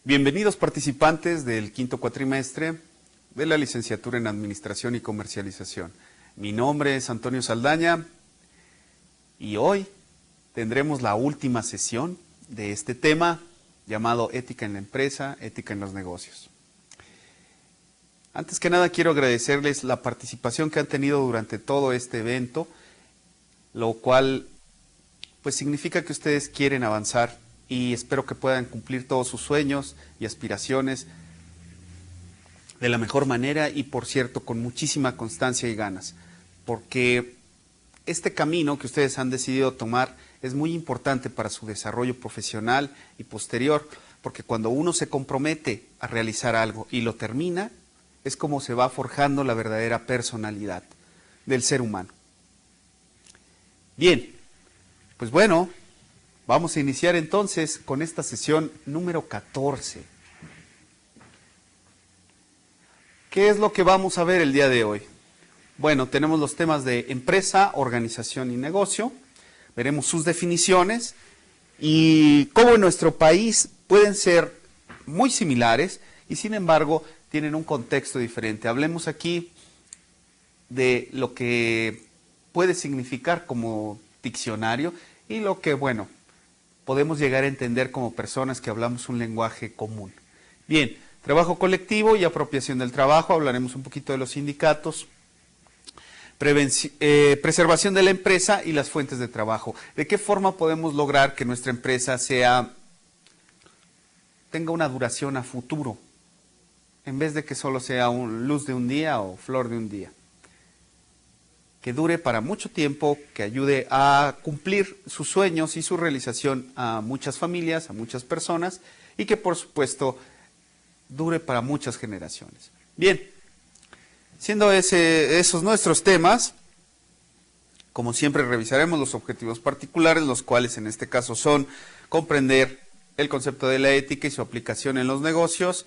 Bienvenidos participantes del quinto cuatrimestre de la licenciatura en Administración y Comercialización. Mi nombre es Antonio Saldaña y hoy tendremos la última sesión de este tema llamado Ética en la Empresa, Ética en los Negocios. Antes que nada quiero agradecerles la participación que han tenido durante todo este evento, lo cual pues significa que ustedes quieren avanzar y espero que puedan cumplir todos sus sueños y aspiraciones de la mejor manera y, por cierto, con muchísima constancia y ganas, porque este camino que ustedes han decidido tomar es muy importante para su desarrollo profesional y posterior, porque cuando uno se compromete a realizar algo y lo termina, es como se va forjando la verdadera personalidad del ser humano. Bien, pues bueno, vamos a iniciar entonces con esta sesión número 14. ¿Qué es lo que vamos a ver el día de hoy? Bueno, tenemos los temas de empresa, organización y negocio. Veremos sus definiciones y cómo en nuestro país pueden ser muy similares y sin embargo tienen un contexto diferente. Hablemos aquí de lo que puede significar como diccionario y lo que, bueno, podemos llegar a entender como personas que hablamos un lenguaje común. Bien, trabajo colectivo y apropiación del trabajo, hablaremos un poquito de los sindicatos, preservación de la empresa y las fuentes de trabajo. ¿De qué forma podemos lograr que nuestra empresa tenga una duración a futuro, en vez de que solo sea luz de un día o flor de un día? Que dure para mucho tiempo, que ayude a cumplir sus sueños y su realización a muchas familias, a muchas personas y que por supuesto dure para muchas generaciones. Bien, siendo esos nuestros temas, como siempre revisaremos los objetivos particulares, los cuales en este caso son comprender el concepto de la ética y su aplicación en los negocios.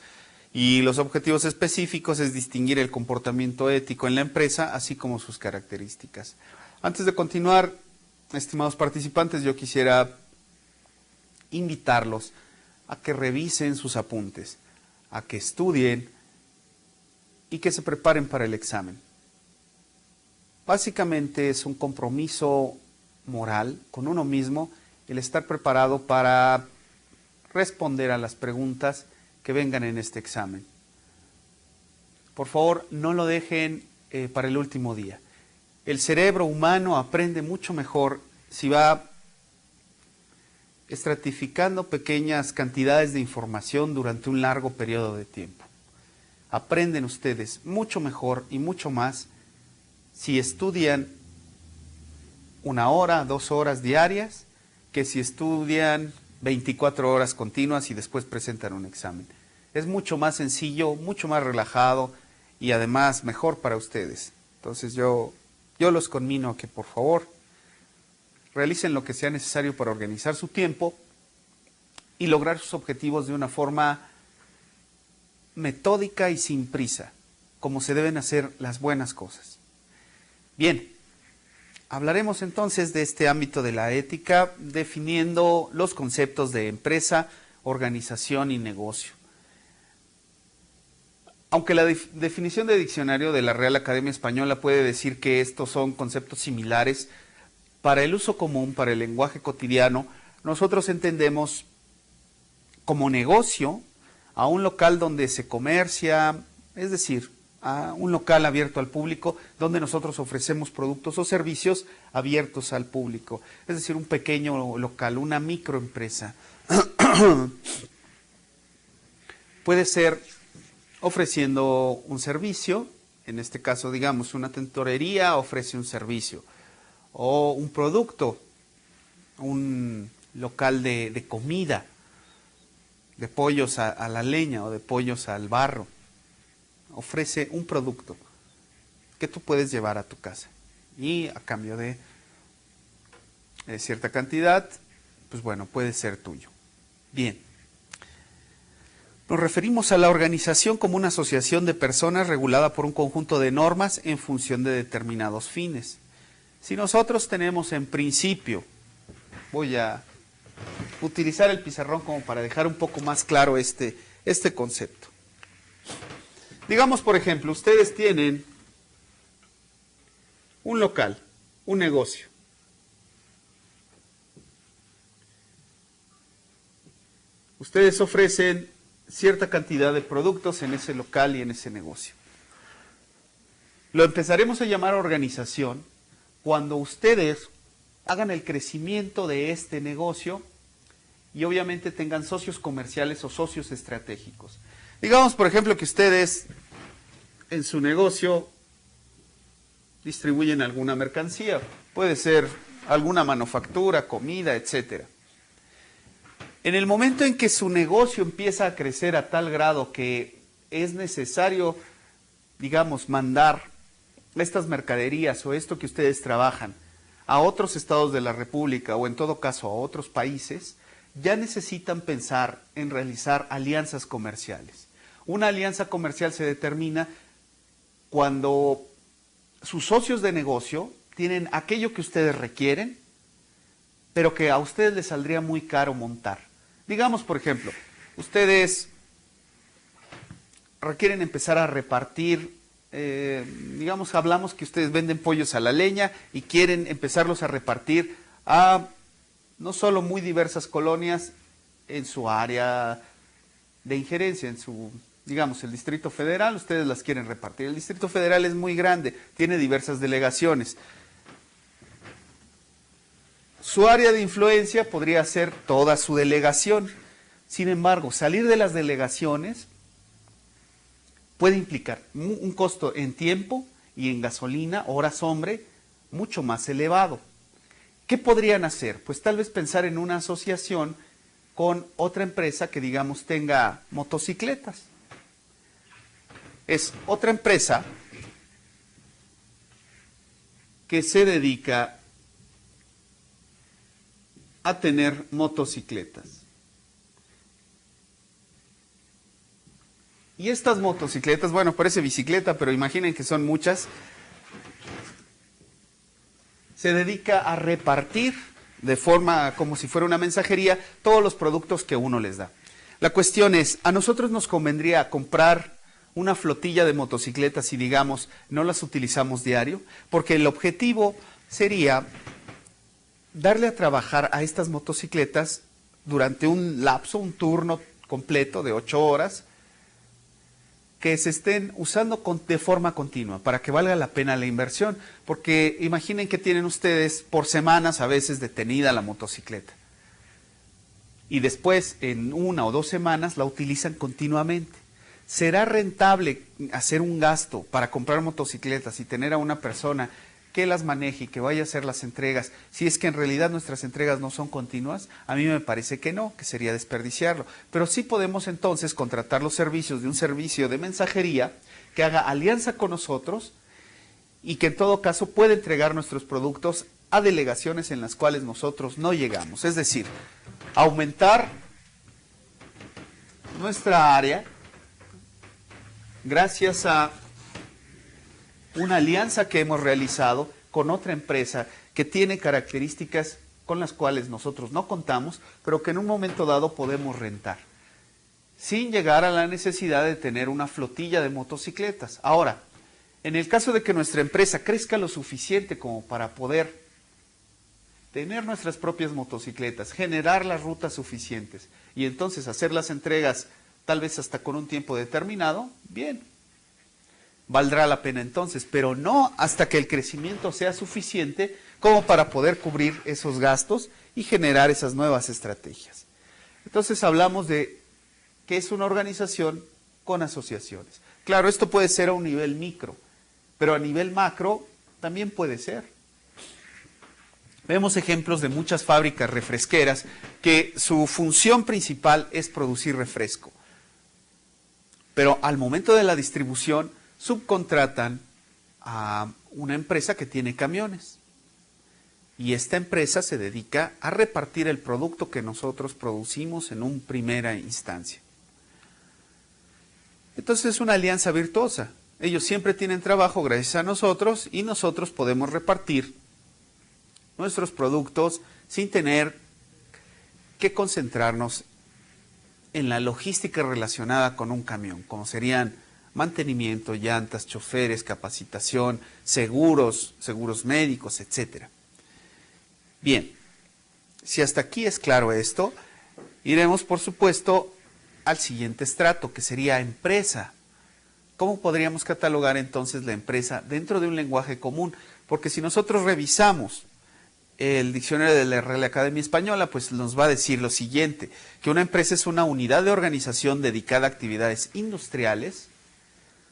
Y los objetivos específicos es distinguir el comportamiento ético en la empresa, así como sus características. Antes de continuar, estimados participantes, yo quisiera invitarlos a que revisen sus apuntes, a que estudien y que se preparen para el examen. Básicamente es un compromiso moral con uno mismo el estar preparado para responder a las preguntas que vengan en este examen. Por favor, no lo dejen para el último día. El cerebro humano aprende mucho mejor si va estratificando pequeñas cantidades de información durante un largo periodo de tiempo. Aprenden ustedes mucho mejor y mucho más si estudian 1 hora, 2 horas diarias, que si estudian 24 horas continuas y después presentan un examen. Es mucho más sencillo, mucho más relajado y además mejor para ustedes. Entonces yo los conmino a que por favor realicen lo que sea necesario para organizar su tiempo y lograr sus objetivos de una forma metódica y sin prisa, como se deben hacer las buenas cosas. Bien. Hablaremos entonces de este ámbito de la ética, definiendo los conceptos de empresa, organización y negocio. Aunque la definición de diccionario de la Real Academia Española puede decir que estos son conceptos similares, para el uso común, para el lenguaje cotidiano, nosotros entendemos como negocio a un local donde se comercia, es decir, a un local abierto al público donde nosotros ofrecemos productos o servicios abiertos al público, es decir, un pequeño local, una microempresa. Puede ser ofreciendo un servicio, en este caso digamos una tintorería ofrece un servicio, o un producto, un local de comida, de pollos a la leña o de pollos al barro. Ofrece un producto que tú puedes llevar a tu casa y a cambio de cierta cantidad, pues bueno, puede ser tuyo. Bien. Nos referimos a la organización como una asociación de personas regulada por un conjunto de normas en función de determinados fines. Si nosotros tenemos en principio, voy a utilizar el pizarrón como para dejar un poco más claro este este concepto. Digamos, por ejemplo, ustedes tienen un local, un negocio. Ustedes ofrecen cierta cantidad de productos en ese local y en ese negocio. Lo empezaremos a llamar organización cuando ustedes hagan el crecimiento de este negocio y obviamente tengan socios comerciales o socios estratégicos. Digamos, por ejemplo, que ustedes en su negocio distribuyen alguna mercancía, puede ser alguna manufactura, comida, etcétera. En el momento en que su negocio empieza a crecer a tal grado que es necesario, digamos, mandar estas mercaderías o esto que ustedes trabajan a otros estados de la República o en todo caso a otros países, ya necesitan pensar en realizar alianzas comerciales. Una alianza comercial se determina cuando sus socios de negocio tienen aquello que ustedes requieren, pero que a ustedes les saldría muy caro montar. Digamos, por ejemplo, ustedes requieren empezar a repartir, digamos, hablamos que ustedes venden pollos a la leña y quieren empezarlos a repartir a no solo muy diversas colonias en su área de injerencia, en su, digamos, el Distrito Federal, ustedes las quieren repartir. El Distrito Federal es muy grande, tiene diversas delegaciones. Su área de influencia podría ser toda su delegación. Sin embargo, salir de las delegaciones puede implicar un costo en tiempo y en gasolina, horas hombre, mucho más elevado. ¿Qué podrían hacer? Pues tal vez pensar en una asociación con otra empresa que, digamos, tenga motocicletas. Es otra empresa que se dedica a tener motocicletas. Y estas motocicletas, bueno, parece bicicleta, pero imaginen que son muchas, se dedica a repartir de forma como si fuera una mensajería todos los productos que uno les da. La cuestión es, a nosotros nos convendría comprar una flotilla de motocicletas y, digamos, no las utilizamos diario, porque el objetivo sería darle a trabajar a estas motocicletas durante un lapso, un turno completo de 8 horas, que se estén usando de forma continua, para que valga la pena la inversión, porque imaginen que tienen ustedes por semanas a veces detenida la motocicleta, y después en 1 o 2 semanas la utilizan continuamente. ¿Será rentable hacer un gasto para comprar motocicletas y tener a una persona que las maneje y que vaya a hacer las entregas, si es que en realidad nuestras entregas no son continuas? A mí me parece que no, que sería desperdiciarlo. Pero sí podemos entonces contratar los servicios de un servicio de mensajería que haga alianza con nosotros y que en todo caso pueda entregar nuestros productos a delegaciones en las cuales nosotros no llegamos. Es decir, aumentar nuestra área gracias a una alianza que hemos realizado con otra empresa que tiene características con las cuales nosotros no contamos, pero que en un momento dado podemos rentar, sin llegar a la necesidad de tener una flotilla de motocicletas. Ahora, en el caso de que nuestra empresa crezca lo suficiente como para poder tener nuestras propias motocicletas, generar las rutas suficientes y entonces hacer las entregas tal vez hasta con un tiempo determinado, bien, valdrá la pena entonces, pero no hasta que el crecimiento sea suficiente como para poder cubrir esos gastos y generar esas nuevas estrategias. Entonces hablamos de que es una organización con asociaciones. Claro, esto puede ser a un nivel micro, pero a nivel macro también puede ser. Vemos ejemplos de muchas fábricas refresqueras que su función principal es producir refresco, pero al momento de la distribución subcontratan a una empresa que tiene camiones y esta empresa se dedica a repartir el producto que nosotros producimos en una primera instancia. Entonces es una alianza virtuosa. Ellos siempre tienen trabajo gracias a nosotros y nosotros podemos repartir nuestros productos sin tener que concentrarnos en la logística relacionada con un camión, como serían mantenimiento, llantas, choferes, capacitación, seguros, seguros médicos, etc. Bien, si hasta aquí es claro esto, iremos por supuesto al siguiente estrato, que sería empresa. ¿Cómo podríamos catalogar entonces la empresa dentro de un lenguaje común? Porque si nosotros revisamos el diccionario de la Real Academia Española, pues nos va a decir lo siguiente, que una empresa es una unidad de organización dedicada a actividades industriales,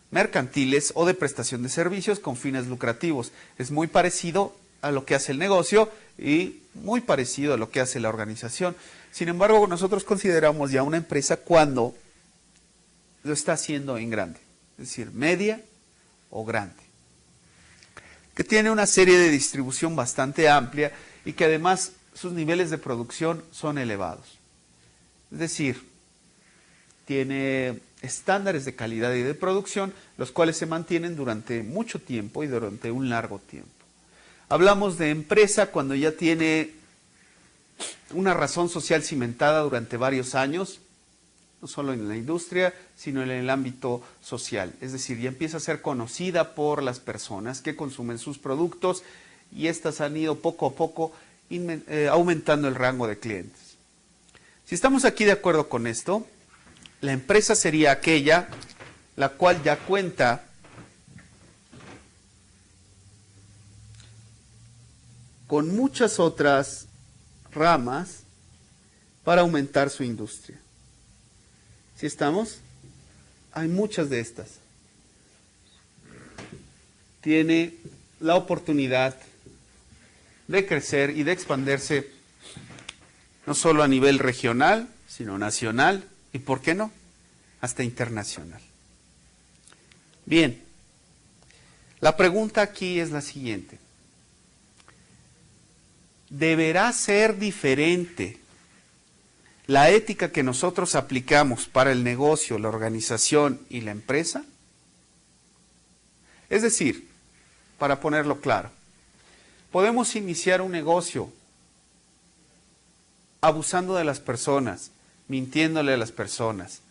mercantiles o de prestación de servicios con fines lucrativos. Es muy parecido a lo que hace el negocio y muy parecido a lo que hace la organización. Sin embargo, nosotros consideramos ya una empresa cuando lo está haciendo en grande, es decir, media o grande, que tiene una serie de distribución bastante amplia y que además sus niveles de producción son elevados. Es decir, tiene estándares de calidad y de producción, los cuales se mantienen durante mucho tiempo y durante un largo tiempo. Hablamos de empresa cuando ya tiene una razón social cimentada durante varios años, no solo en la industria, sino en el ámbito social. Es decir, ya empieza a ser conocida por las personas que consumen sus productos y éstas han ido poco a poco aumentando el rango de clientes. Si estamos aquí de acuerdo con esto, la empresa sería aquella la cual ya cuenta con muchas otras ramas para aumentar su industria. ¿Sí estamos? Hay muchas de estas. Tiene la oportunidad de crecer y de expandirse no solo a nivel regional, sino nacional y, ¿por qué no?, hasta internacional. Bien, la pregunta aquí es la siguiente. ¿Deberá ser diferente la ética que nosotros aplicamos para el negocio, la organización y la empresa? Es decir, para ponerlo claro, podemos iniciar un negocio abusando de las personas, mintiéndole a las personas,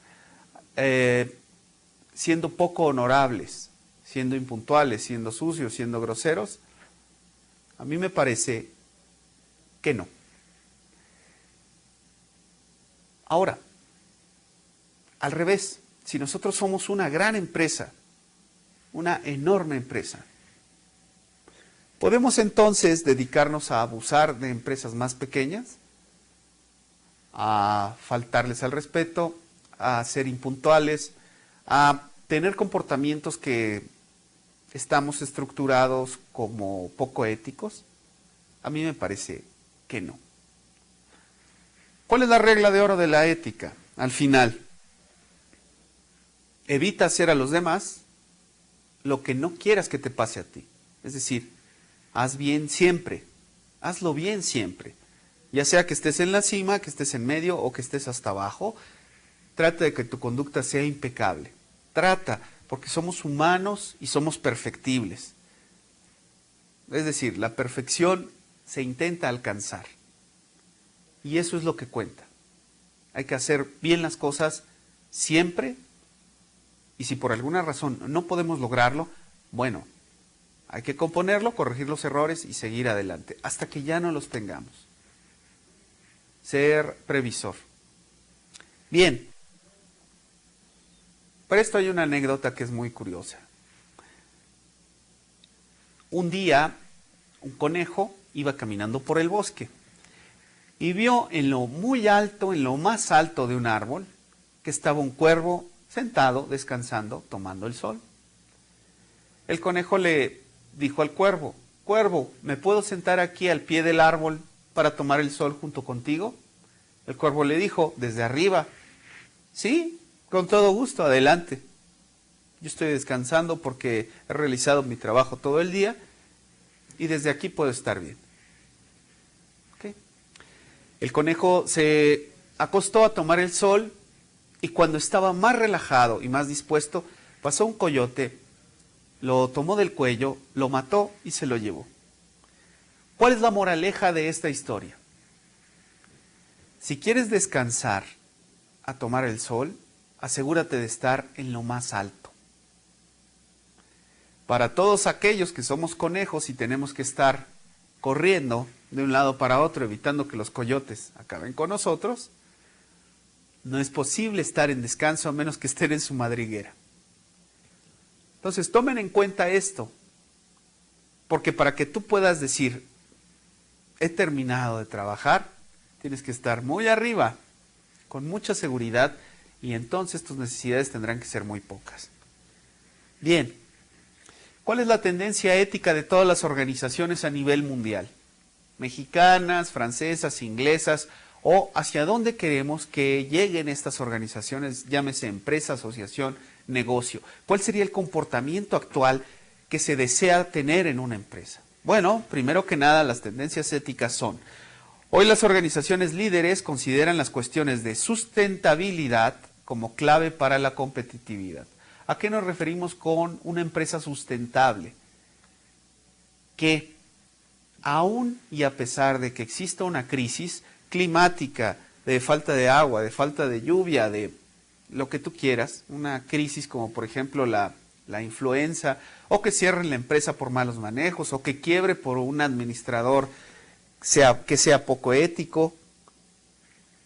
siendo poco honorables, siendo impuntuales, siendo sucios, siendo groseros. A mí me parece que no. Ahora, al revés, si nosotros somos una gran empresa, una enorme empresa, ¿podemos entonces dedicarnos a abusar de empresas más pequeñas? A faltarles al respeto, a ser impuntuales, a tener comportamientos que estamos estructurados como poco éticos? A mí me parece que no. ¿Cuál es la regla de oro de la ética? Al final, evita hacer a los demás lo que no quieras que te pase a ti. Es decir, haz bien siempre, hazlo bien siempre. Ya sea que estés en la cima, que estés en medio o que estés hasta abajo, trata de que tu conducta sea impecable. Trata, porque somos humanos y somos perfectibles. Es decir, la perfección se intenta alcanzar. Y eso es lo que cuenta. Hay que hacer bien las cosas siempre. Y si por alguna razón no podemos lograrlo, bueno, hay que componerlo, corregir los errores y seguir adelante, hasta que ya no los tengamos. Ser previsor. Bien, para esto hay una anécdota que es muy curiosa. Un día, un conejo iba caminando por el bosque y vio en lo muy alto, en lo más alto de un árbol, que estaba un cuervo sentado, descansando, tomando el sol. El conejo le dijo al cuervo: «Cuervo, ¿me puedo sentar aquí al pie del árbol para tomar el sol junto contigo?» El cuervo le dijo desde arriba: «Sí, con todo gusto, adelante. Yo estoy descansando porque he realizado mi trabajo todo el día y desde aquí puedo estar bien». ¿Okay? El conejo se acostó a tomar el sol y cuando estaba más relajado y más dispuesto, pasó un coyote, lo tomó del cuello, lo mató y se lo llevó. ¿Cuál es la moraleja de esta historia? Si quieres descansar, a tomar el sol, asegúrate de estar en lo más alto. Para todos aquellos que somos conejos y tenemos que estar corriendo de un lado para otro, evitando que los coyotes acaben con nosotros, no es posible estar en descanso a menos que estén en su madriguera. Entonces tomen en cuenta esto, porque para que tú puedas decir, he terminado de trabajar, tienes que estar muy arriba, con mucha seguridad, y entonces tus necesidades tendrán que ser muy pocas. Bien, ¿cuál es la tendencia ética de todas las organizaciones a nivel mundial? Mexicanas, francesas, inglesas, o hacia dónde queremos que lleguen estas organizaciones, llámese empresa, asociación, negocio. ¿Cuál sería el comportamiento actual que se desea tener en una empresa? Bueno, primero que nada, las tendencias éticas son: hoy las organizaciones líderes consideran las cuestiones de sustentabilidad como clave para la competitividad. ¿A qué nos referimos con una empresa sustentable? Que aún y a pesar de que exista una crisis climática, de falta de agua, de falta de lluvia, de lo que tú quieras, una crisis como por ejemplo la influenza, o que cierren la empresa por malos manejos, o que quiebre por un administrador que sea poco ético,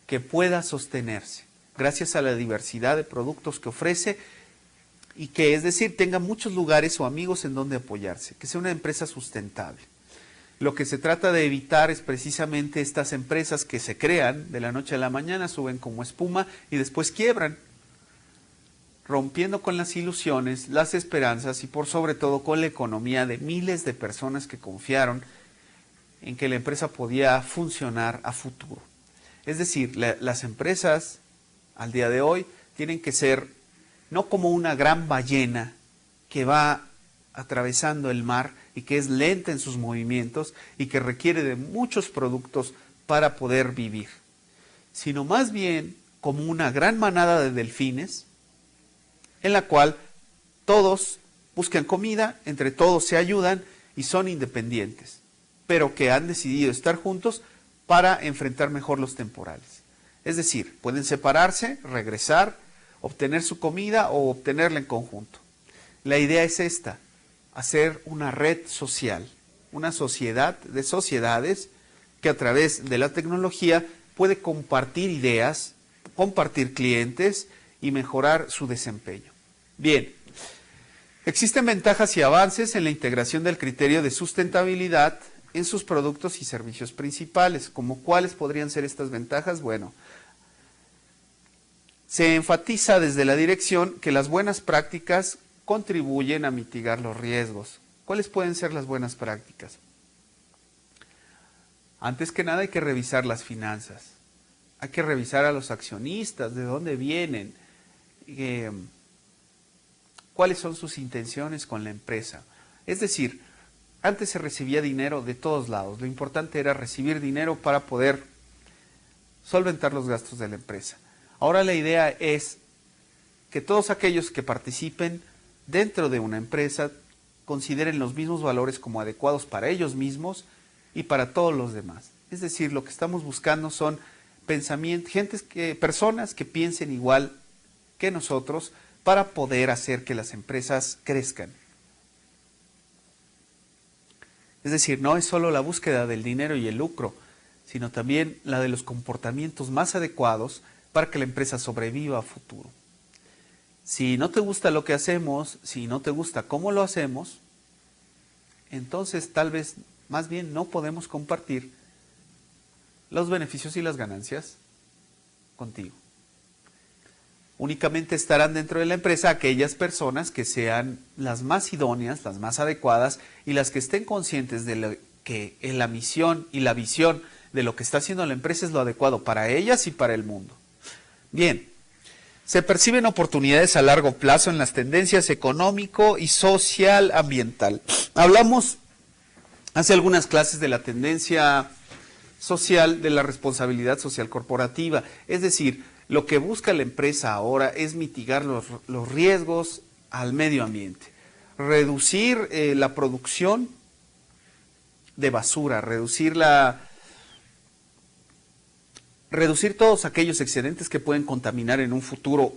que pueda sostenerse gracias a la diversidad de productos que ofrece y que, es decir, tenga muchos lugares o amigos en donde apoyarse, que sea una empresa sustentable. Lo que se trata de evitar es precisamente estas empresas que se crean de la noche a la mañana, suben como espuma y después quiebran, rompiendo con las ilusiones, las esperanzas y por sobre todo con la economía de miles de personas que confiaron en que la empresa podía funcionar a futuro. Es decir, las empresas al día de hoy tienen que ser no como una gran ballena que va atravesando el mar y que es lenta en sus movimientos y que requiere de muchos productos para poder vivir, sino más bien como una gran manada de delfines en la cual todos buscan comida, entre todos se ayudan y son independientes, pero que han decidido estar juntos para enfrentar mejor los temporales. Es decir, pueden separarse, regresar, obtener su comida o obtenerla en conjunto. La idea es esta: hacer una red social, una sociedad de sociedades que a través de la tecnología puede compartir ideas, compartir clientes y mejorar su desempeño. Bien, existen ventajas y avances en la integración del criterio de sustentabilidad en sus productos y servicios principales. ¿Como cuáles podrían ser estas ventajas? Bueno, se enfatiza desde la dirección que las buenas prácticas contribuyen a mitigar los riesgos. ¿Cuáles pueden ser las buenas prácticas? Antes que nada hay que revisar las finanzas, hay que revisar a los accionistas, de dónde vienen, cuáles son sus intenciones con la empresa. Es decir, antes se recibía dinero de todos lados, lo importante era recibir dinero para poder solventar los gastos de la empresa. Ahora la idea es que todos aquellos que participen dentro de una empresa consideren los mismos valores como adecuados para ellos mismos y para todos los demás. Es decir, lo que estamos buscando son personas que piensen igual que nosotros para poder hacer que las empresas crezcan. Es decir, no es solo la búsqueda del dinero y el lucro, sino también la de los comportamientos más adecuados para que la empresa sobreviva a futuro. Si no te gusta lo que hacemos, si no te gusta cómo lo hacemos, entonces tal vez más bien no podemos compartir los beneficios y las ganancias contigo. Únicamente estarán dentro de la empresa aquellas personas que sean las más idóneas, las más adecuadas y las que estén conscientes de que la misión y la visión de lo que está haciendo la empresa es lo adecuado para ellas y para el mundo. Bien, se perciben oportunidades a largo plazo en las tendencias económico y social ambiental. Hablamos hace algunas clases de la tendencia social, de la responsabilidad social corporativa, es decir, lo que busca la empresa ahora es mitigar los riesgos al medio ambiente, reducir la producción de basura, reducir reducir todos aquellos excedentes que pueden contaminar en un futuro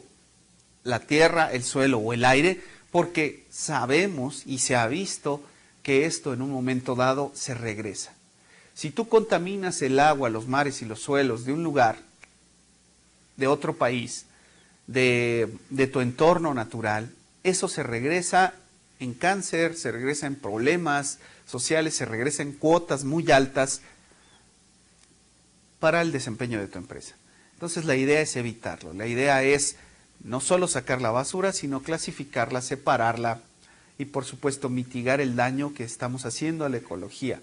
la tierra, el suelo o el aire, porque sabemos y se ha visto que esto en un momento dado se regresa. Si tú contaminas el agua, los mares y los suelos de un lugar, de otro país, de tu entorno natural, eso se regresa en cáncer, se regresa en problemas sociales, se regresa en cuotas muy altas para el desempeño de tu empresa. Entonces la idea es evitarlo, la idea es no solo sacar la basura, sino clasificarla, separarla y por supuesto mitigar el daño que estamos haciendo a la ecología.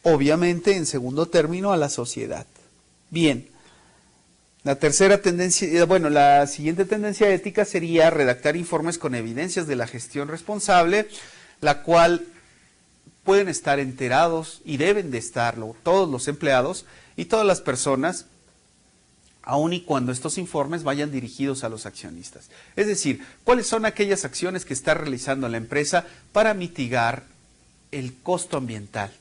Obviamente, en segundo término, a la sociedad. Bien, la tercera tendencia, bueno, la siguiente tendencia ética sería redactar informes con evidencias de la gestión responsable, la cual pueden estar enterados y deben de estarlo todos los empleados y todas las personas, aun y cuando estos informes vayan dirigidos a los accionistas. Es decir, ¿cuáles son aquellas acciones que está realizando la empresa para mitigar el costo ambiental?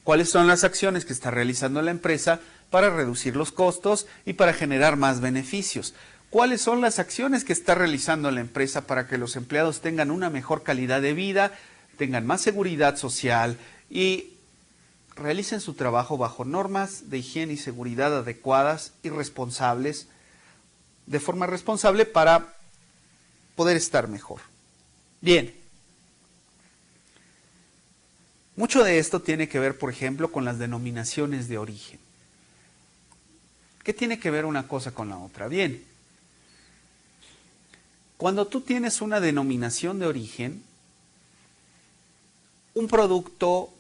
¿Cuáles son las acciones que está realizando la empresa para reducir los costos y para generar más beneficios? ¿Cuáles son las acciones que está realizando la empresa para que los empleados tengan una mejor calidad de vida, tengan más seguridad social y realicen su trabajo bajo normas de higiene y seguridad adecuadas y responsables, de forma responsable para poder estar mejor? Bien. Mucho de esto tiene que ver, por ejemplo, con las denominaciones de origen. ¿Qué tiene que ver una cosa con la otra? Bien, cuando tú tienes una denominación de origen, un producto,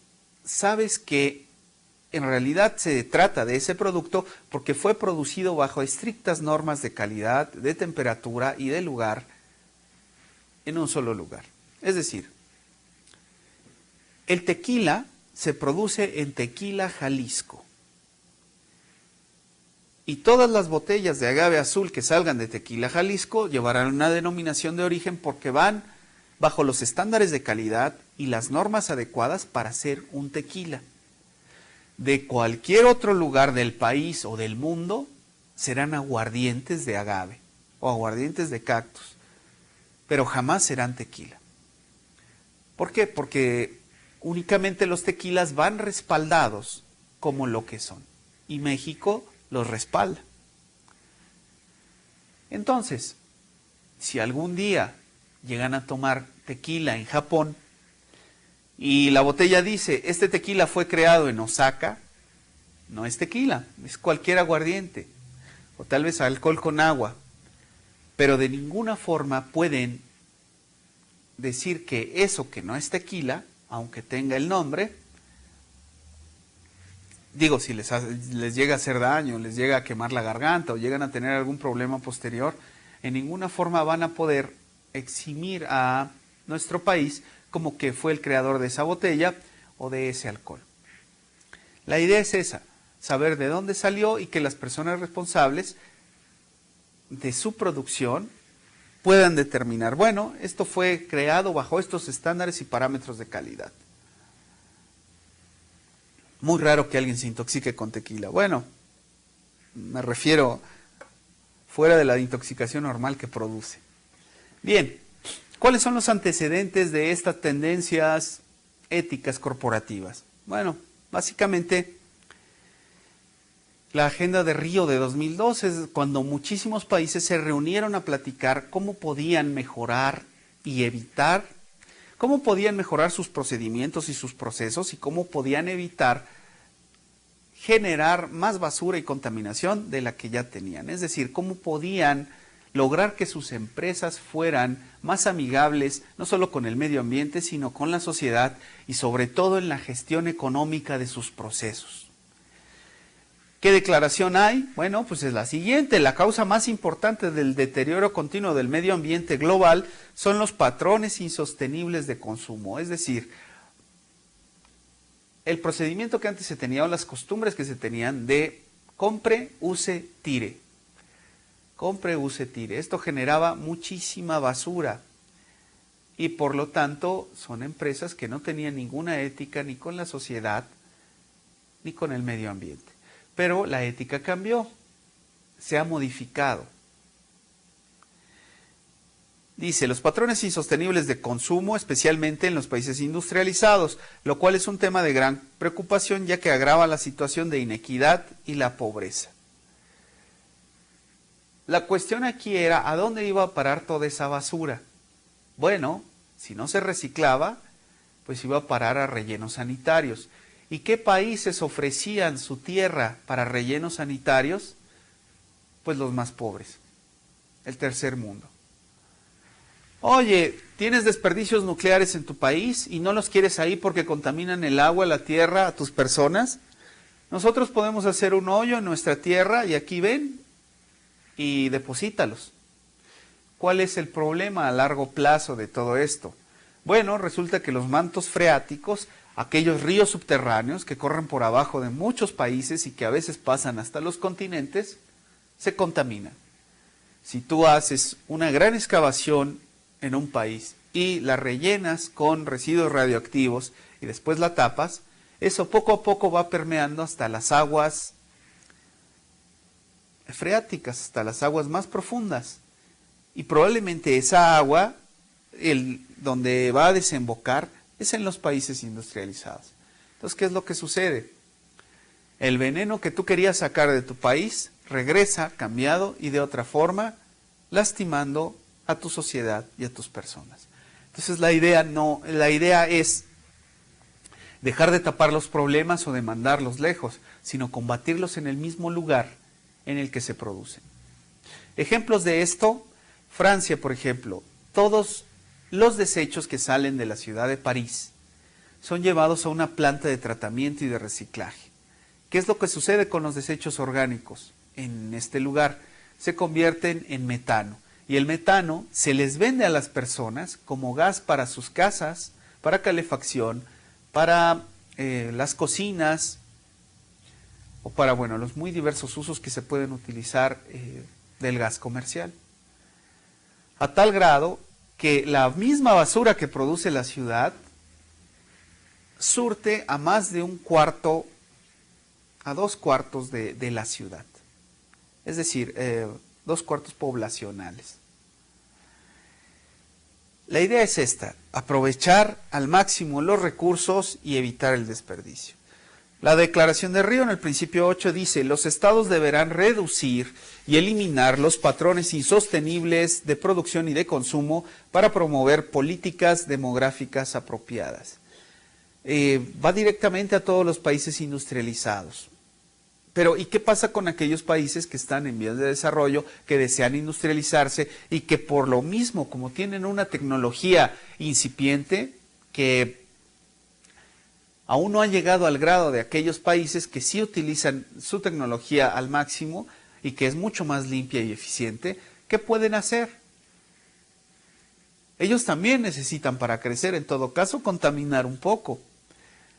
sabes que en realidad se trata de ese producto porque fue producido bajo estrictas normas de calidad, de temperatura y de lugar en un solo lugar. Es decir, el tequila se produce en Tequila, Jalisco. Y todas las botellas de agave azul que salgan de Tequila, Jalisco, llevarán una denominación de origen porque van bajo los estándares de calidad y las normas adecuadas para hacer un tequila. De cualquier otro lugar del país o del mundo serán aguardientes de agave o aguardientes de cactus, pero jamás serán tequila. ¿Por qué? Porque únicamente los tequilas van respaldados como lo que son. Y México los respalda. Entonces, si algún día llegan a tomar tequila en Japón y la botella dice, este tequila fue creado en Osaka, no es tequila, es cualquier aguardiente, o tal vez alcohol con agua, pero de ninguna forma pueden decir que eso que no es tequila, aunque tenga el nombre, digo, si les llega a hacer daño, les llega a quemar la garganta o llegan a tener algún problema posterior, en ninguna forma van a poder eximir a nuestro país como que fue el creador de esa botella o de ese alcohol. La idea es esa, saber de dónde salió y que las personas responsables de su producción puedan determinar, bueno, esto fue creado bajo estos estándares y parámetros de calidad. Muy raro que alguien se intoxique con tequila. Bueno, me refiero fuera de la intoxicación normal que produce. Bien, ¿cuáles son los antecedentes de estas tendencias éticas corporativas? Bueno, básicamente la Agenda de Río de 2012 es cuando muchísimos países se reunieron a platicar cómo podían mejorar y evitar, cómo podían mejorar sus procedimientos y sus procesos y cómo podían evitar generar más basura y contaminación de la que ya tenían. Es decir, cómo podían lograr que sus empresas fueran más amigables, no solo con el medio ambiente, sino con la sociedad y sobre todo en la gestión económica de sus procesos. ¿Qué declaración hay? Bueno, pues es la siguiente. La causa más importante del deterioro continuo del medio ambiente global son los patrones insostenibles de consumo. Es decir, el procedimiento que antes se tenía o las costumbres que se tenían de compre, use, tire. Compre, use, tire. Esto generaba muchísima basura y por lo tanto son empresas que no tenían ninguna ética ni con la sociedad ni con el medio ambiente. pero la ética cambió, se ha modificado. Dice, los patrones insostenibles de consumo, especialmente en los países industrializados, lo cual es un tema de gran preocupación ya que agrava la situación de inequidad y la pobreza. La cuestión aquí era, ¿a dónde iba a parar toda esa basura? Bueno, si no se reciclaba, pues iba a parar a rellenos sanitarios. ¿Y qué países ofrecían su tierra para rellenos sanitarios? Pues los más pobres, el tercer mundo. Oye, ¿tienes desperdicios nucleares en tu país y no los quieres ahí porque contaminan el agua, la tierra, a tus personas? Nosotros podemos hacer un hoyo en nuestra tierra y aquí ven y deposítalos. ¿Cuál es el problema a largo plazo de todo esto? Bueno, resulta que los mantos freáticos, aquellos ríos subterráneos que corren por abajo de muchos países y que a veces pasan hasta los continentes, se contaminan. Si tú haces una gran excavación en un país y la rellenas con residuos radioactivos y después la tapas, eso poco a poco va permeando hasta las aguas freáticas, hasta las aguas más profundas. Y probablemente esa agua, donde va a desembocar, es en los países industrializados. Entonces, ¿qué es lo que sucede? El veneno que tú querías sacar de tu país regresa cambiado y de otra forma, lastimando a tu sociedad y a tus personas. Entonces la idea es dejar de tapar los problemas o de mandarlos lejos, sino combatirlos en el mismo lugar en el que se producen. Ejemplos de esto, Francia, por ejemplo, todos los desechos que salen de la ciudad de París son llevados a una planta de tratamiento y de reciclaje. ¿Qué es lo que sucede con los desechos orgánicos? En este lugar se convierten en metano. Y el metano se les vende a las personas como gas para sus casas, para calefacción, para las cocinas o para, bueno, los muy diversos usos que se pueden utilizar del gas comercial. A tal grado que la misma basura que produce la ciudad surte a más de un cuarto, a 2/4 de la ciudad. Es decir, 2/4 poblacionales. La idea es esta, aprovechar al máximo los recursos y evitar el desperdicio. La Declaración de Río en el principio 8 dice, los estados deberán reducir y eliminar los patrones insostenibles de producción y de consumo para promover políticas demográficas apropiadas. Va directamente a todos los países industrializados. Pero, ¿y qué pasa con aquellos países que están en vías de desarrollo, que desean industrializarse y que por lo mismo, como tienen una tecnología incipiente, que aún no ha llegado al grado de aquellos países que sí utilizan su tecnología al máximo y que es mucho más limpia y eficiente? ¿Qué pueden hacer? Ellos también necesitan, para crecer, en todo caso, contaminar un poco.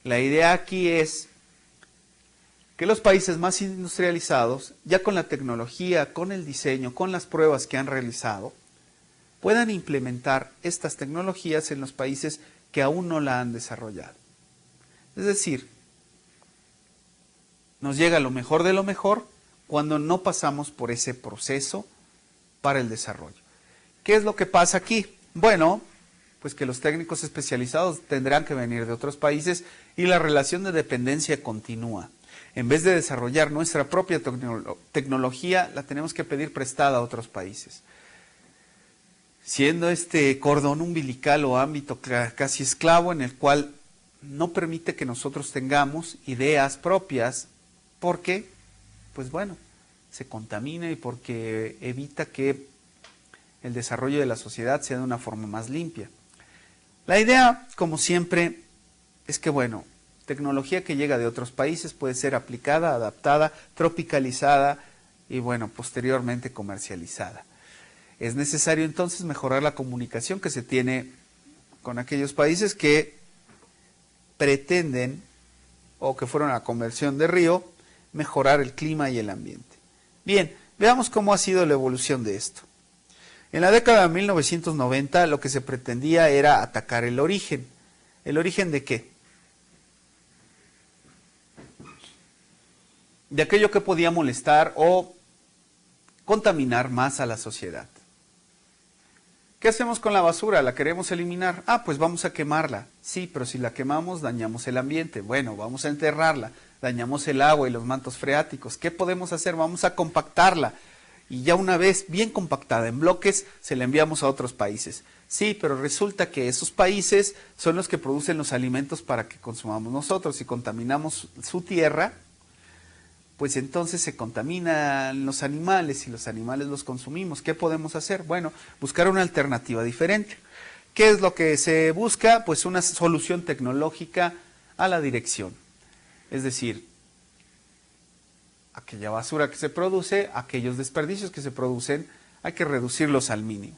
La idea aquí es que los países más industrializados, ya con la tecnología, con el diseño, con las pruebas que han realizado, puedan implementar estas tecnologías en los países que aún no la han desarrollado. Es decir, nos llega lo mejor de lo mejor cuando no pasamos por ese proceso para el desarrollo. ¿Qué es lo que pasa aquí? Bueno, pues que los técnicos especializados tendrán que venir de otros países y la relación de dependencia continúa. En vez de desarrollar nuestra propia tecnología, la tenemos que pedir prestada a otros países. Siendo este cordón umbilical o ámbito casi esclavo en el cual no permite que nosotros tengamos ideas propias porque, pues bueno, se contamina y porque evita que el desarrollo de la sociedad sea de una forma más limpia. La idea, como siempre, es que, bueno, tecnología que llega de otros países puede ser aplicada, adaptada, tropicalizada y, bueno, posteriormente comercializada. Es necesario entonces mejorar la comunicación que se tiene con aquellos países que pretenden, o que fueron a la conversión de Río, mejorar el clima y el ambiente. Bien, veamos cómo ha sido la evolución de esto. En la década de 1990 lo que se pretendía era atacar el origen. ¿El origen de qué? de aquello que podía molestar o contaminar más a la sociedad. ¿Qué hacemos con la basura? ¿La queremos eliminar? Ah, pues vamos a quemarla. Sí, pero si la quemamos dañamos el ambiente. Bueno, vamos a enterrarla. Dañamos el agua y los mantos freáticos. ¿Qué podemos hacer? Vamos a compactarla. Y ya una vez bien compactada en bloques, se la enviamos a otros países. Sí, pero resulta que esos países son los que producen los alimentos para que consumamos nosotros. Si contaminamos su tierra, pues entonces se contaminan los animales y los animales los consumimos. ¿Qué podemos hacer? Bueno, buscar una alternativa diferente. ¿Qué es lo que se busca? Pues una solución tecnológica a la dirección. Es decir, aquella basura que se produce, aquellos desperdicios que se producen, hay que reducirlos al mínimo.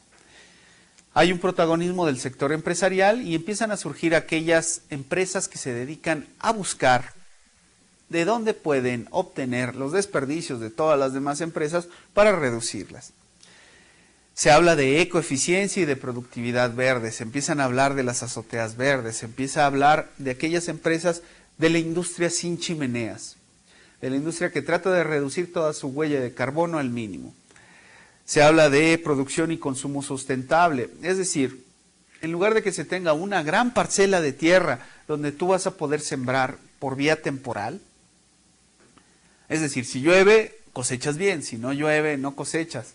Hay un protagonismo del sector empresarial y empiezan a surgir aquellas empresas que se dedican a buscar de dónde pueden obtener los desperdicios de todas las demás empresas para reducirlas. Se habla de ecoeficiencia y de productividad verde, se empiezan a hablar de las azoteas verdes, se empieza a hablar de aquellas empresas de la industria sin chimeneas, de la industria que trata de reducir toda su huella de carbono al mínimo. Se habla de producción y consumo sustentable, es decir, en lugar de que se tenga una gran parcela de tierra donde tú vas a poder sembrar por vía temporal, es decir, si llueve, cosechas bien, si no llueve, no cosechas.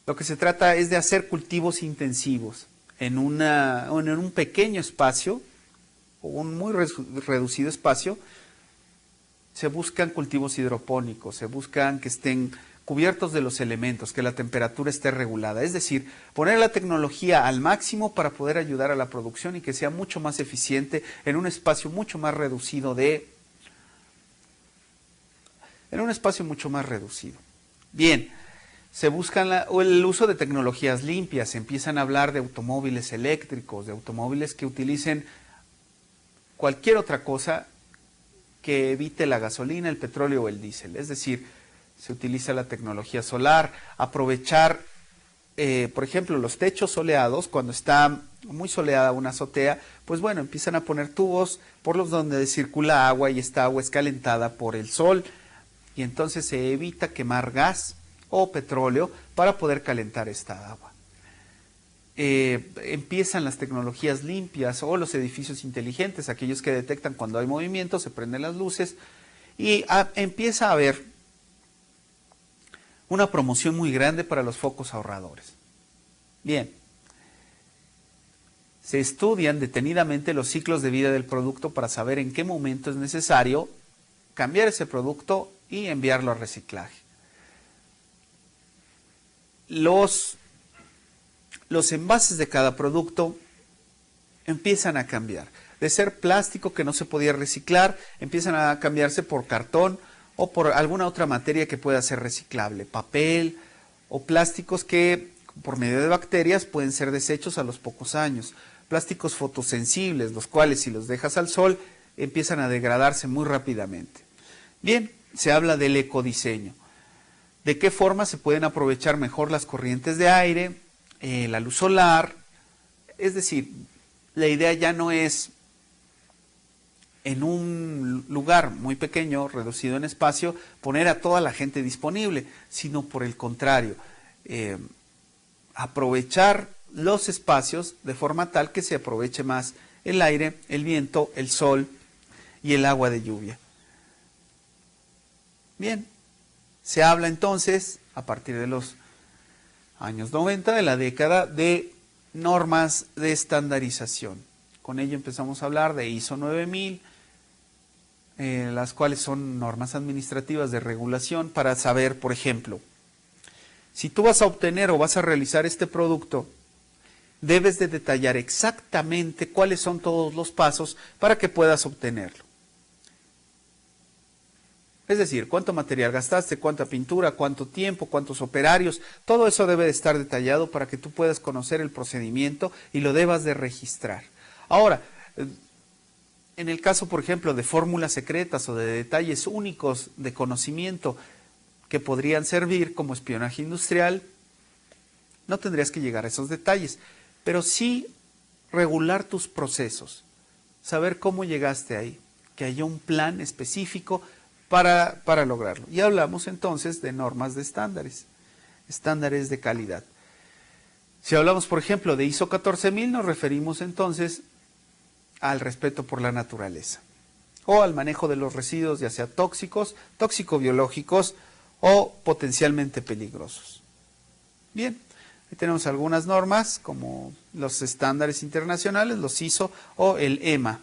Lo que se trata es de hacer cultivos intensivos en un pequeño espacio, o un muy reducido espacio. Se buscan cultivos hidropónicos, se buscan que estén cubiertos de los elementos, que la temperatura esté regulada. Es decir, poner la tecnología al máximo para poder ayudar a la producción y que sea mucho más eficiente en un espacio mucho más reducido Bien, se buscan el uso de tecnologías limpias, se empiezan a hablar de automóviles eléctricos, de automóviles que utilicen cualquier otra cosa que evite la gasolina, el petróleo o el diésel. Es decir, se utiliza la tecnología solar, aprovechar, por ejemplo, los techos soleados, cuando está muy soleada una azotea, pues bueno, empiezan a poner tubos por los donde circula agua y esta agua es calentada por el sol, y entonces se evita quemar gas o petróleo para poder calentar esta agua. Empiezan las tecnologías limpias o los edificios inteligentes, aquellos que detectan cuando hay movimiento, se prenden las luces y empieza a haber una promoción muy grande para los focos ahorradores. Bien, se estudian detenidamente los ciclos de vida del producto para saber en qué momento es necesario cambiar ese producto y enviarlo a reciclaje. Los envases de cada producto empiezan a cambiar. De ser plástico que no se podía reciclar, empiezan a cambiarse por cartón o por alguna otra materia que pueda ser reciclable, papel o plásticos que por medio de bacterias pueden ser desechos a los pocos años. Plásticos fotosensibles, los cuales si los dejas al sol empiezan a degradarse muy rápidamente. Bien, se habla del ecodiseño. ¿De qué forma se pueden aprovechar mejor las corrientes de aire, la luz solar? Es decir, la idea ya no es en un lugar muy pequeño, reducido en espacio, poner a toda la gente disponible, sino por el contrario, aprovechar los espacios de forma tal que se aproveche más el aire, el viento, el sol y el agua de lluvia. Bien, se habla entonces, a partir de los años 90, de la década de normas de estandarización. Con ello empezamos a hablar de ISO 9000, las cuales son normas administrativas de regulación para saber, por ejemplo, si tú vas a obtener o vas a realizar este producto, debes de detallar exactamente cuáles son todos los pasos para que puedas obtenerlo. Es decir, cuánto material gastaste, cuánta pintura, cuánto tiempo, cuántos operarios, todo eso debe de estar detallado para que tú puedas conocer el procedimiento y lo debas de registrar. Ahora, en el caso, por ejemplo, de fórmulas secretas o de detalles únicos de conocimiento que podrían servir como espionaje industrial, no tendrías que llegar a esos detalles, pero sí regular tus procesos, saber cómo llegaste ahí, que haya un plan específico para lograrlo. Y hablamos entonces de normas de estándares de calidad. Si hablamos, por ejemplo, de ISO 14000, nos referimos entonces al respeto por la naturaleza o al manejo de los residuos, ya sea tóxicos, tóxico-biológicos o potencialmente peligrosos. Bien, ahí tenemos algunas normas como los estándares internacionales, los ISO o el EMA.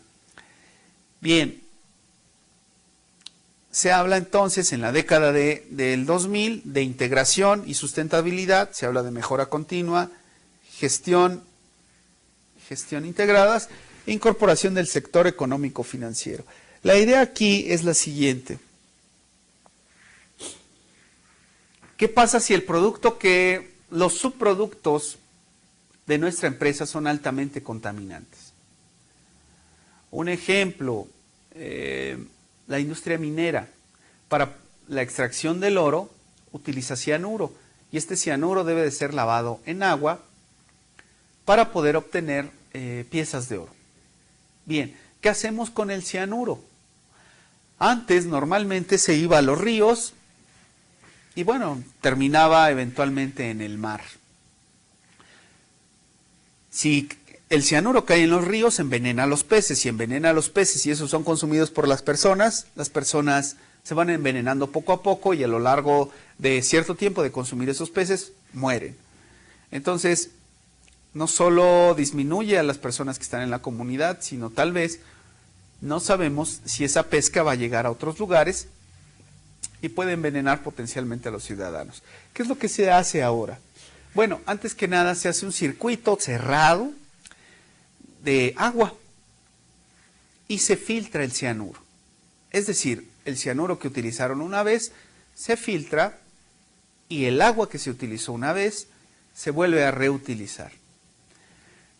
Bien, se habla entonces en la década del 2000 de integración y sustentabilidad, se habla de mejora continua, gestión integradas e incorporación del sector económico-financiero. La idea aquí es la siguiente. ¿Qué pasa si los subproductos de nuestra empresa son altamente contaminantes? Un ejemplo, la industria minera, para la extracción del oro, utiliza cianuro, y este cianuro debe de ser lavado en agua para poder obtener piezas de oro. Bien, ¿qué hacemos con el cianuro? Antes normalmente se iba a los ríos y bueno, terminaba eventualmente en el mar. Si el cianuro cae en los ríos, envenena a los peces, y envenena a los peces y esos son consumidos por las personas se van envenenando poco a poco y a lo largo de cierto tiempo de consumir esos peces, mueren. Entonces, no solo disminuye a las personas que están en la comunidad, sino tal vez no sabemos si esa pesca va a llegar a otros lugares y puede envenenar potencialmente a los ciudadanos. ¿Qué es lo que se hace ahora? Bueno, antes que nada se hace un circuito cerrado de agua y se filtra el cianuro. Es decir, el cianuro que utilizaron una vez se filtra y el agua que se utilizó una vez se vuelve a reutilizar.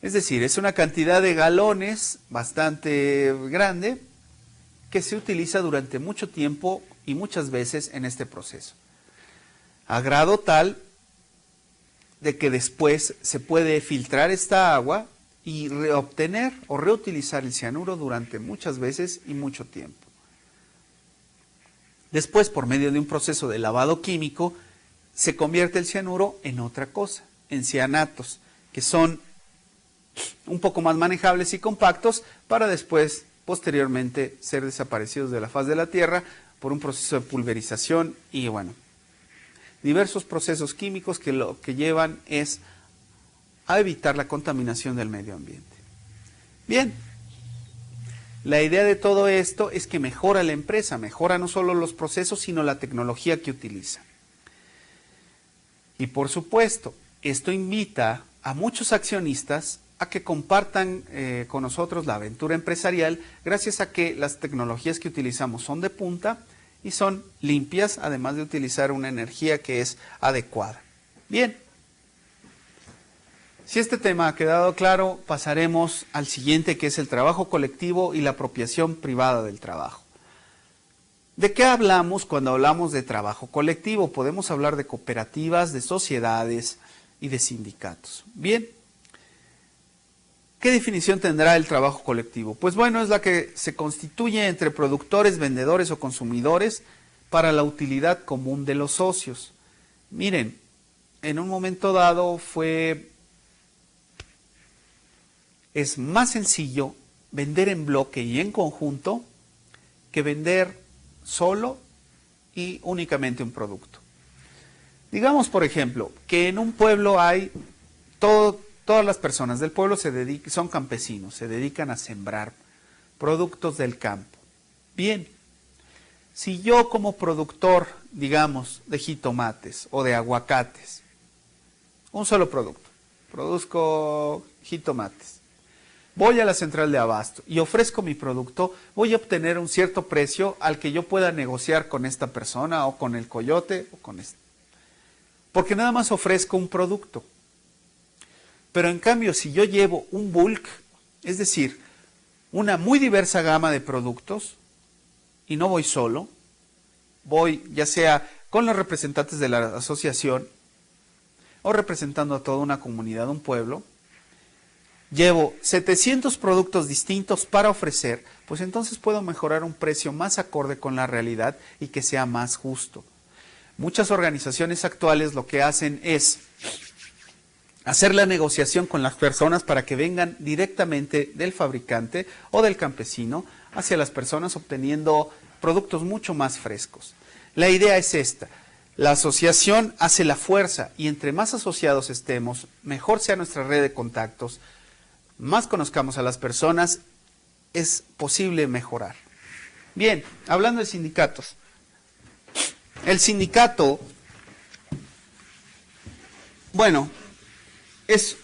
Es decir, es una cantidad de galones bastante grande que se utiliza durante mucho tiempo y muchas veces en este proceso. A grado tal de que después se puede filtrar esta agua y reobtener o reutilizar el cianuro durante muchas veces y mucho tiempo. Después, por medio de un proceso de lavado químico, se convierte el cianuro en otra cosa, en cianatos, que son un poco más manejables y compactos para después, posteriormente, ser desaparecidos de la faz de la tierra por un proceso de pulverización y, bueno, diversos procesos químicos que lo que llevan es a evitar la contaminación del medio ambiente. Bien, la idea de todo esto es que mejora la empresa, mejora no solo los procesos, sino la tecnología que utiliza. Y por supuesto, esto invita a muchos accionistas a que compartan con nosotros la aventura empresarial, gracias a que las tecnologías que utilizamos son de punta y son limpias, además de utilizar una energía que es adecuada. Bien, si este tema ha quedado claro, pasaremos al siguiente, que es el trabajo colectivo y la apropiación privada del trabajo. ¿De qué hablamos cuando hablamos de trabajo colectivo? Podemos hablar de cooperativas, de sociedades y de sindicatos. Bien, ¿qué definición tendrá el trabajo colectivo? Pues bueno, es la que se constituye entre productores, vendedores o consumidores para la utilidad común de los socios. Miren, en un momento dado es más sencillo vender en bloque y en conjunto que vender solo y únicamente un producto. Digamos, por ejemplo, que en un pueblo hay todas las personas del pueblo son campesinos, se dedican a sembrar productos del campo. Bien, si yo como productor, digamos, de jitomates o de aguacates, un solo producto, produzco jitomates, voy a la central de abasto y ofrezco mi producto, voy a obtener un cierto precio al que yo pueda negociar con esta persona o con el coyote o con este. Porque nada más ofrezco un producto. Pero en cambio, si yo llevo un bulk, es decir, una muy diversa gama de productos, y no voy solo, voy ya sea con los representantes de la asociación o representando a toda una comunidad, un pueblo, llevo 700 productos distintos para ofrecer, pues entonces puedo mejorar un precio más acorde con la realidad y que sea más justo. Muchas organizaciones actuales lo que hacen es hacer la negociación con las personas para que vengan directamente del fabricante o del campesino hacia las personas, obteniendo productos mucho más frescos. La idea es esta: la asociación hace la fuerza, y entre más asociados estemos, mejor sea nuestra red de contactos, más conozcamos a las personas, es posible mejorar. Bien, hablando de sindicatos. El sindicato, bueno, es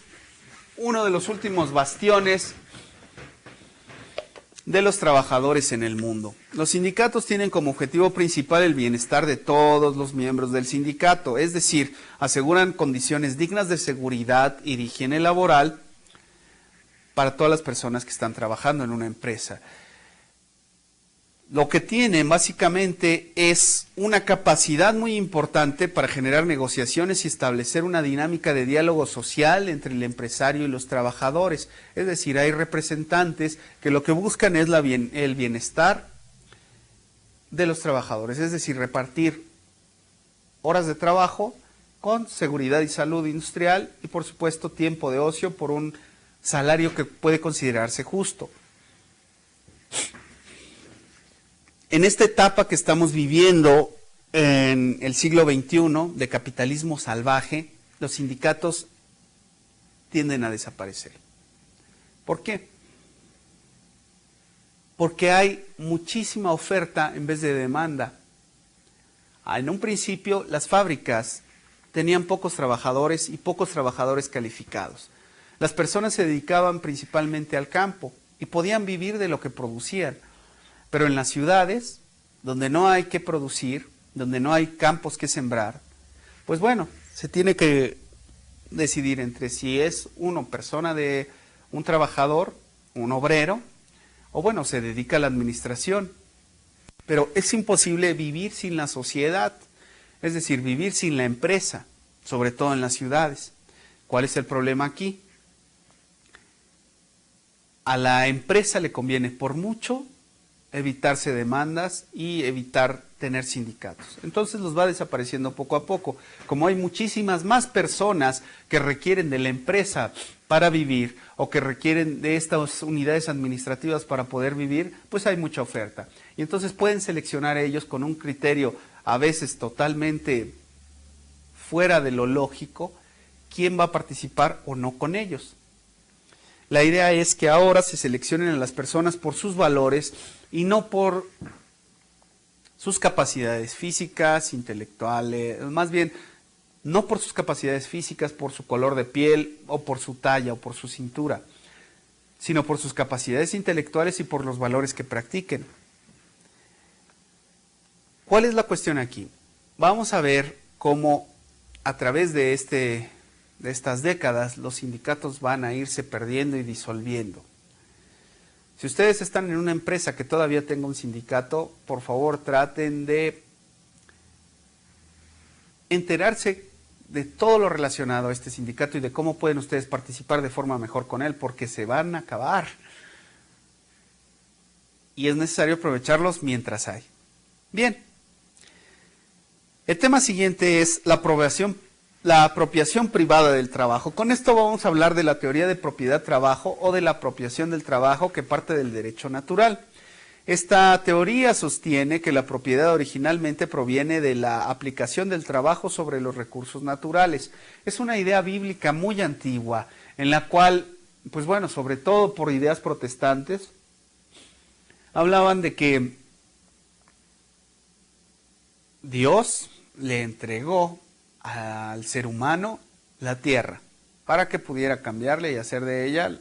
uno de los últimos bastiones de los trabajadores en el mundo. Los sindicatos tienen como objetivo principal el bienestar de todos los miembros del sindicato, es decir, aseguran condiciones dignas de seguridad y de higiene laboral para todas las personas que están trabajando en una empresa. Lo que tienen básicamente es una capacidad muy importante para generar negociaciones y establecer una dinámica de diálogo social entre el empresario y los trabajadores. Es decir, hay representantes que lo que buscan es el bienestar de los trabajadores, es decir, repartir horas de trabajo con seguridad y salud industrial y, por supuesto, tiempo de ocio por un salario que puede considerarse justo. En esta etapa que estamos viviendo en el siglo XXI de capitalismo salvaje, los sindicatos tienden a desaparecer. ¿Por qué? Porque hay muchísima oferta en vez de demanda. En un principio, las fábricas tenían pocos trabajadores y pocos trabajadores calificados. Las personas se dedicaban principalmente al campo y podían vivir de lo que producían. Pero en las ciudades, donde no hay que producir, donde no hay campos que sembrar, pues bueno, se tiene que decidir entre si es una persona de un trabajador, un obrero, o bueno, se dedica a la administración. Pero es imposible vivir sin la sociedad, es decir, vivir sin la empresa, sobre todo en las ciudades. ¿Cuál es el problema aquí? A la empresa le conviene por mucho evitarse demandas y evitar tener sindicatos. Entonces los va desapareciendo poco a poco. Como hay muchísimas más personas que requieren de la empresa para vivir o que requieren de estas unidades administrativas para poder vivir, pues hay mucha oferta. Y entonces pueden seleccionar ellos con un criterio a veces totalmente fuera de lo lógico quién va a participar o no con ellos. La idea es que ahora se seleccionen a las personas por sus valores y no por sus capacidades físicas, intelectuales, más bien, no por sus capacidades físicas, por su color de piel, o por su talla, o por su cintura, sino por sus capacidades intelectuales y por los valores que practiquen. ¿Cuál es la cuestión aquí? Vamos a ver cómo a través de estas décadas los sindicatos van a irse perdiendo y disolviendo. Si ustedes están en una empresa que todavía tenga un sindicato, por favor traten de enterarse de todo lo relacionado a este sindicato y de cómo pueden ustedes participar de forma mejor con él, porque se van a acabar. Y es necesario aprovecharlos mientras hay. Bien. El tema siguiente es la apropiación privada del trabajo. Con esto vamos a hablar de la teoría de propiedad-trabajo o de la apropiación del trabajo que parte del derecho natural. Esta teoría sostiene que la propiedad originalmente proviene de la aplicación del trabajo sobre los recursos naturales. Es una idea bíblica muy antigua en la cual, pues bueno, sobre todo por ideas protestantes, hablaban de que Dios le entregó al ser humano la tierra para que pudiera cambiarle y hacer de ella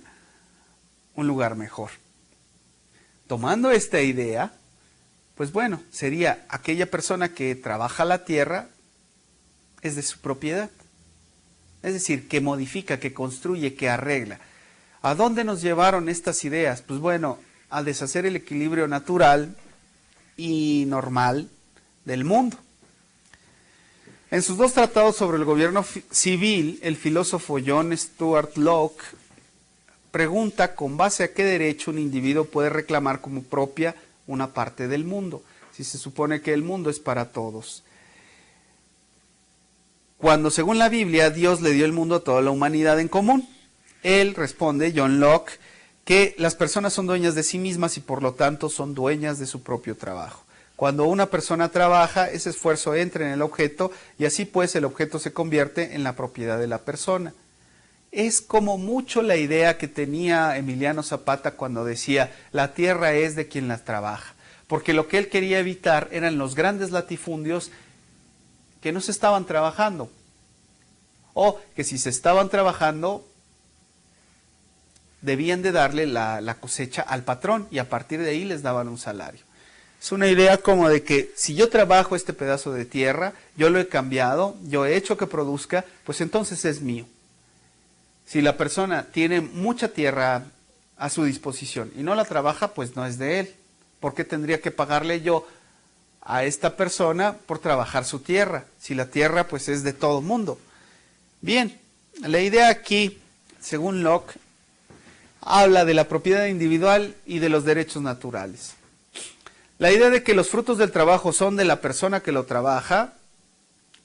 un lugar mejor. Tomando esta idea, pues bueno, sería aquella persona que trabaja la tierra es de su propiedad. Es decir, que modifica, que construye, que arregla. ¿A dónde nos llevaron estas ideas? Pues bueno, a deshacer el equilibrio natural y normal del mundo. En sus dos tratados sobre el gobierno civil, el filósofo John Stuart Locke pregunta con base a qué derecho un individuo puede reclamar como propia una parte del mundo, si se supone que el mundo es para todos. Cuando, según la Biblia, Dios le dio el mundo a toda la humanidad en común. Él responde, John Locke, que las personas son dueñas de sí mismas y por lo tanto son dueñas de su propio trabajo. Cuando una persona trabaja, ese esfuerzo entra en el objeto y así pues el objeto se convierte en la propiedad de la persona. Es como mucho la idea que tenía Emiliano Zapata cuando decía, la tierra es de quien la trabaja, porque lo que él quería evitar eran los grandes latifundios que no se estaban trabajando, o que si se estaban trabajando, debían de darle la cosecha al patrón y a partir de ahí les daban un salario. Es una idea como de que si yo trabajo este pedazo de tierra, yo lo he cambiado, yo he hecho que produzca, pues entonces es mío. Si la persona tiene mucha tierra a su disposición y no la trabaja, pues no es de él. ¿Por qué tendría que pagarle yo a esta persona por trabajar su tierra? Si la tierra pues es de todo mundo. Bien, la idea aquí, según Locke, habla de la propiedad individual y de los derechos naturales. La idea de que los frutos del trabajo son de la persona que lo trabaja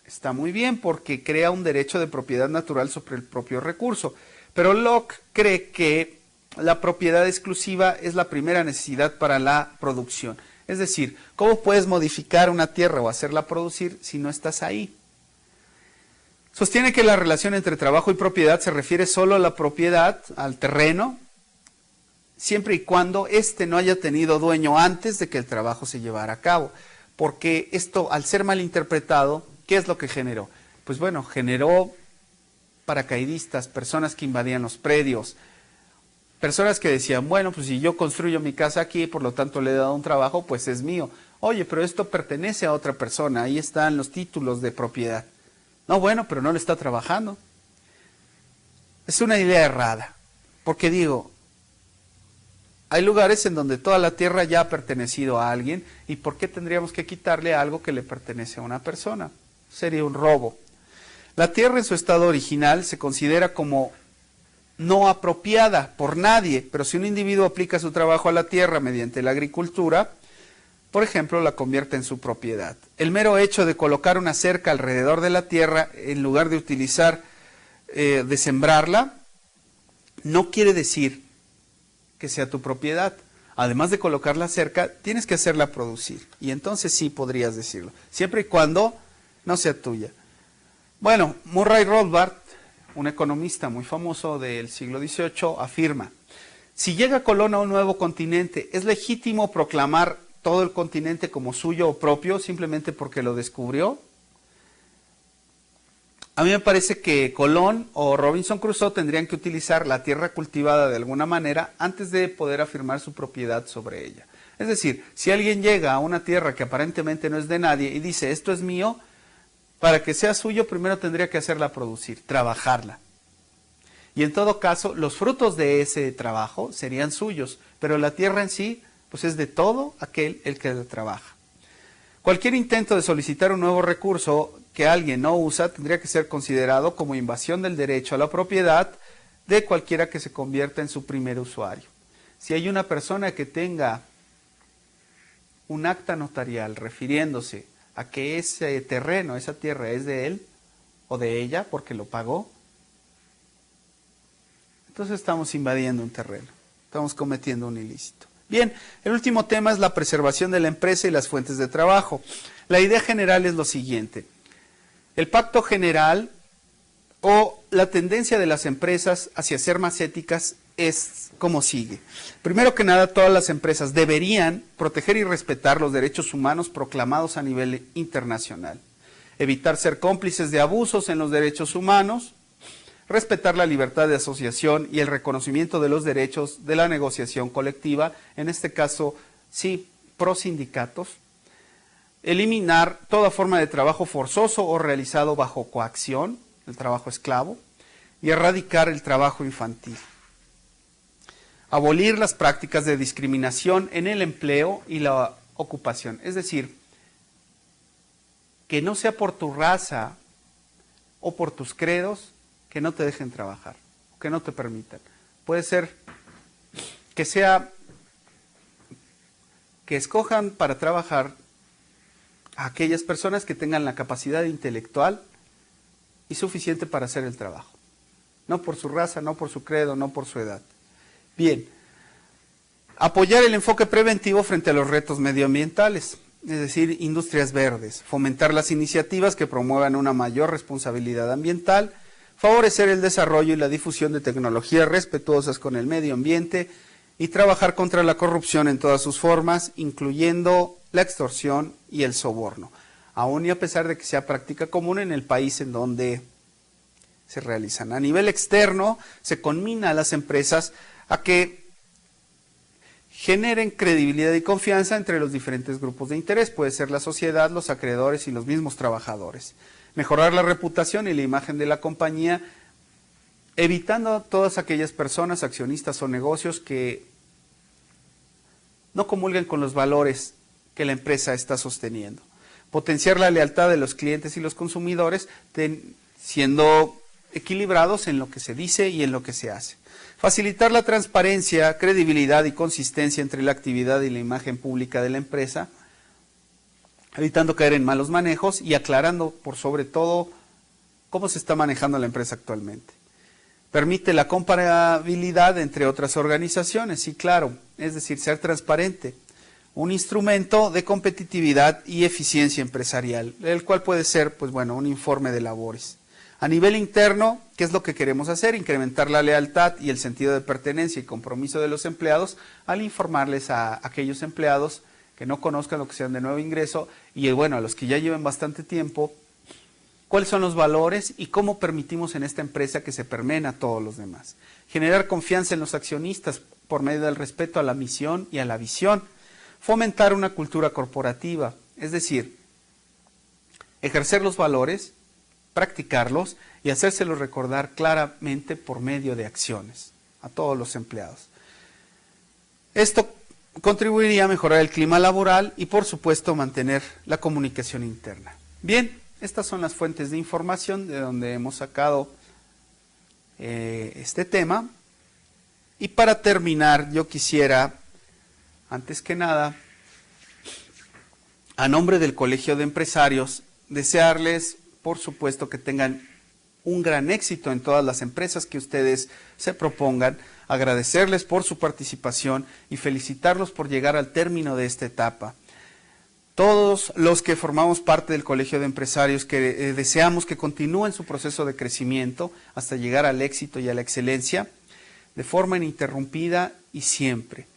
está muy bien porque crea un derecho de propiedad natural sobre el propio recurso. Pero Locke cree que la propiedad exclusiva es la primera necesidad para la producción. Es decir, ¿cómo puedes modificar una tierra o hacerla producir si no estás ahí? Sostiene que la relación entre trabajo y propiedad se refiere solo a la propiedad, al terreno, siempre y cuando éste no haya tenido dueño antes de que el trabajo se llevara a cabo. Porque esto, al ser malinterpretado, ¿qué es lo que generó? Pues bueno, generó paracaidistas, personas que invadían los predios, personas que decían, bueno, pues si yo construyo mi casa aquí, por lo tanto le he dado un trabajo, pues es mío. Oye, pero esto pertenece a otra persona, ahí están los títulos de propiedad. No, bueno, pero no le está trabajando. Es una idea errada, porque digo, hay lugares en donde toda la tierra ya ha pertenecido a alguien, ¿y por qué tendríamos que quitarle algo que le pertenece a una persona? Sería un robo. La tierra en su estado original se considera como no apropiada por nadie, pero si un individuo aplica su trabajo a la tierra mediante la agricultura, por ejemplo, la convierte en su propiedad. El mero hecho de colocar una cerca alrededor de la tierra, en lugar de utilizar, de sembrarla, no quiere decir que sea tu propiedad. Además de colocar la cerca, tienes que hacerla producir. Y entonces sí podrías decirlo, siempre y cuando no sea tuya. Bueno, Murray Rothbard, un economista muy famoso del siglo XVIII, afirma, si llega Colón a un nuevo continente, ¿es legítimo proclamar todo el continente como suyo o propio simplemente porque lo descubrió? A mí me parece que Colón o Robinson Crusoe tendrían que utilizar la tierra cultivada de alguna manera antes de poder afirmar su propiedad sobre ella. Es decir, si alguien llega a una tierra que aparentemente no es de nadie y dice, esto es mío, para que sea suyo primero tendría que hacerla producir, trabajarla. Y en todo caso, los frutos de ese trabajo serían suyos, pero la tierra en sí, pues es de todo aquel el que la trabaja. Cualquier intento de solicitar un nuevo recurso que alguien no usa tendría que ser considerado como invasión del derecho a la propiedad de cualquiera que se convierta en su primer usuario. Si hay una persona que tenga un acta notarial refiriéndose a que ese terreno, esa tierra es de él o de ella porque lo pagó, entonces estamos invadiendo un terreno, estamos cometiendo un ilícito. Bien, el último tema es la preservación de la empresa y las fuentes de trabajo. La idea general es lo siguiente. El pacto general o la tendencia de las empresas hacia ser más éticas es como sigue. Primero que nada, todas las empresas deberían proteger y respetar los derechos humanos proclamados a nivel internacional. Evitar ser cómplices de abusos en los derechos humanos, respetar la libertad de asociación y el reconocimiento de los derechos de la negociación colectiva, en este caso, sí, prosindicatos, eliminar toda forma de trabajo forzoso o realizado bajo coacción, el trabajo esclavo, y erradicar el trabajo infantil. Abolir las prácticas de discriminación en el empleo y la ocupación, es decir, que no sea por tu raza o por tus credos que no te dejen trabajar, que no te permitan. Puede ser que escojan para trabajar a aquellas personas que tengan la capacidad intelectual y suficiente para hacer el trabajo. No por su raza, no por su credo, no por su edad. Bien, apoyar el enfoque preventivo frente a los retos medioambientales, es decir, industrias verdes, fomentar las iniciativas que promuevan una mayor responsabilidad ambiental, favorecer el desarrollo y la difusión de tecnologías respetuosas con el medio ambiente y trabajar contra la corrupción en todas sus formas, incluyendo la extorsión y el soborno, aun y a pesar de que sea práctica común en el país en donde se realizan. A nivel externo, se conmina a las empresas a que generen credibilidad y confianza entre los diferentes grupos de interés, puede ser la sociedad, los acreedores y los mismos trabajadores. Mejorar la reputación y la imagen de la compañía, evitando a todas aquellas personas, accionistas o negocios que no comulguen con los valores que la empresa está sosteniendo. Potenciar la lealtad de los clientes y los consumidores, siendo equilibrados en lo que se dice y en lo que se hace. Facilitar la transparencia, credibilidad y consistencia entre la actividad y la imagen pública de la empresa, evitando caer en malos manejos y aclarando por sobre todo cómo se está manejando la empresa actualmente. Permite la comparabilidad entre otras organizaciones, sí, claro, es decir, ser transparente. Un instrumento de competitividad y eficiencia empresarial, el cual puede ser, pues bueno, un informe de labores. A nivel interno, ¿qué es lo que queremos hacer? Incrementar la lealtad y el sentido de pertenencia y compromiso de los empleados al informarles a aquellos empleados que no conozcan lo que sean de nuevo ingreso y bueno, a los que ya lleven bastante tiempo, cuáles son los valores y cómo permitimos en esta empresa que se permeen a todos los demás. Generar confianza en los accionistas por medio del respeto a la misión y a la visión. Fomentar una cultura corporativa, es decir, ejercer los valores, practicarlos y hacérselos recordar claramente por medio de acciones a todos los empleados. Esto contribuiría a mejorar el clima laboral y, por supuesto, mantener la comunicación interna. Bien, estas son las fuentes de información de donde hemos sacado este tema. Y para terminar, yo quisiera, antes que nada, a nombre del Colegio de Empresarios, desearles, por supuesto, que tengan un gran éxito en todas las empresas que ustedes se propongan, agradecerles por su participación y felicitarlos por llegar al término de esta etapa. Todos los que formamos parte del Colegio de Empresarios que deseamos que continúen su proceso de crecimiento hasta llegar al éxito y a la excelencia, de forma ininterrumpida y siempre.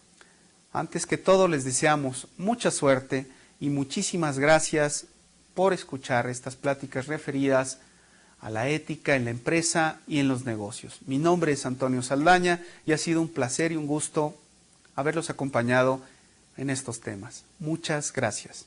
Antes que todo les deseamos mucha suerte y muchísimas gracias por escuchar estas pláticas referidas a la ética en la empresa y en los negocios. Mi nombre es Antonio Saldaña y ha sido un placer y un gusto haberlos acompañado en estos temas. Muchas gracias.